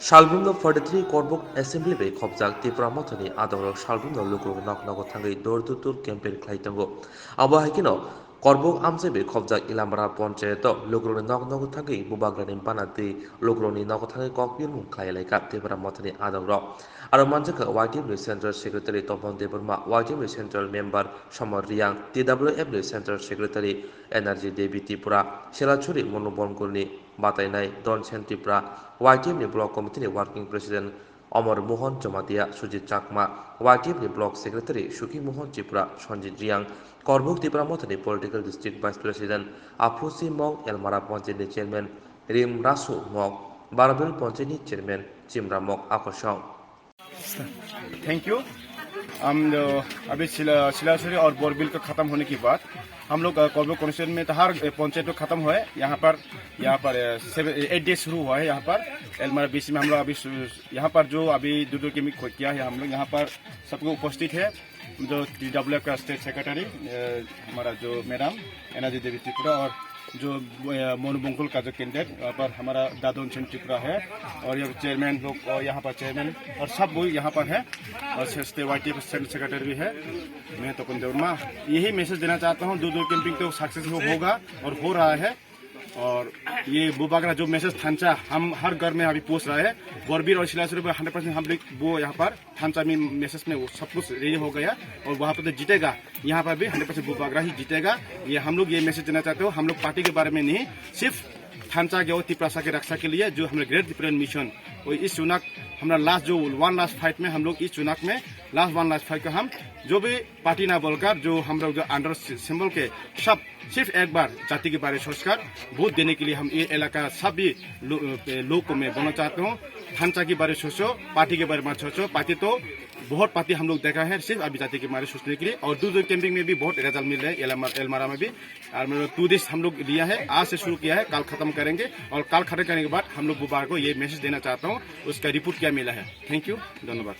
Salbumno 43 Korbuk Assembly Bay Khobjak Tipra Mothani Adoro Salbumno Lukru Nok Thangai Door to Door campaign Klaitango. Abo Hakino Korbuk Amsebe Khobjak Ilambara Poncheto Lukru Nok Thangai Bubagranim Panati Lukroni Nok Thangai Kokpil Munkai Laka Tipra Mothani Adoro. Aromanjaka YTM Central Secretary Topon Deburma YTM Central Member Shamar Riang TWF Central Secretary Energy Devi Tipura Shelachuri Monobonkurni Batainai Don Sentipra YTM Block Committee Working President Omar Mohan Jamatia Sujit Chakma YTM Block Secretary Shuki Mohan Chipra Sanjit Riang Korbuk Tipra Mothani Political District Vice President Apusi Mong Elmara Poncheni Chairman Rim Rasu Mok Barabil Poncheni Chairman Chimra Mok Akosong. Thank you. हम अभी सिलासुरी और बोरबिल का खत्म होने के बाद हम लोग कोर्बुक कॉन्स्टिट्यूशन में तो हर पंचायत में खत्म हुआ है। यहाँ पर 8 डेज शुरू हुआ है। यहाँ पर एलमारा बीसी में हम लोग अभी यहाँ पर जो अभी दूर के किया है हम लोग यहाँ पर सबको उपस्थित है। जो TWF का स्टेट सेक्रेटरी हमारा जो मैडम एनर्जी देवी त्रिपुरा और जो मोनोबंकुल का जो कैंडिडेट पर हमारा दादोन सिंह त्रिपुरा है और ये चेयरमैन लोग और यहाँ पर चेयरमैन और सब वो यहाँ पर है और YTF सेक्रेटरी भी है। मैं तो कुंदरमा यही मैसेज देना चाहता हूँ। दूर कैंपिंग तो सक्सेसफुल होगा और हो रहा है। और ये बुबागरा जो मैसेज थांचा हम हर घर में अभी पोस्ट रहा है। बोरबिल और सिलासुरी में 100% हम लोग वो यहाँ पर थांचा में मैसेज में वो सब कुछ रेडी हो गया और वहाँ पर तो जीतेगा। यहाँ पर भी 100% बुबागरा ही जीतेगा। ये हम लोग ये मैसेज देना चाहते हो। हम लोग पार्टी के बारे में नहीं, सिर्फ थांचा के और तिप्रासा की रक्षा के लिए जो हमारे ग्रेट डिफरेंट मिशन और इस चुनाव हमारा लास्ट जो 1 लास्ट फाइट में हम लोग इस चुनाव में लास्ट 1 लास्ट फाइट का हम जो भी पार्टी ना बोलकर जो हम लोग जो अंडर सिंबल के सब सिर्फ एक बार जाति के बारे सोचकर वोट देने के लिए हम ये इलाका सभी लोग को मैं बोलना चाहता हूँ। थांचा के बारे सोचो, पार्टी के बारे में सोचो। पार्टी तो बहुत पार्टी हम लोग देखा है सिर्फ अभी जाति के बारे सोचने के लिए। और दूर कैंपिंग में भी बहुत रिजल्ट मिल रहा है। एलमारा में भी 2 देश हम लोग लिया है। आज से शुरू किया है, कल खत्म करेंगे और कल खत्म करने के बाद हम लोग बुबार को ये मैसेज देना चाहता हूँ उसका रिपोर्ट क्या मिला है। थैंक यू, धन्यवाद।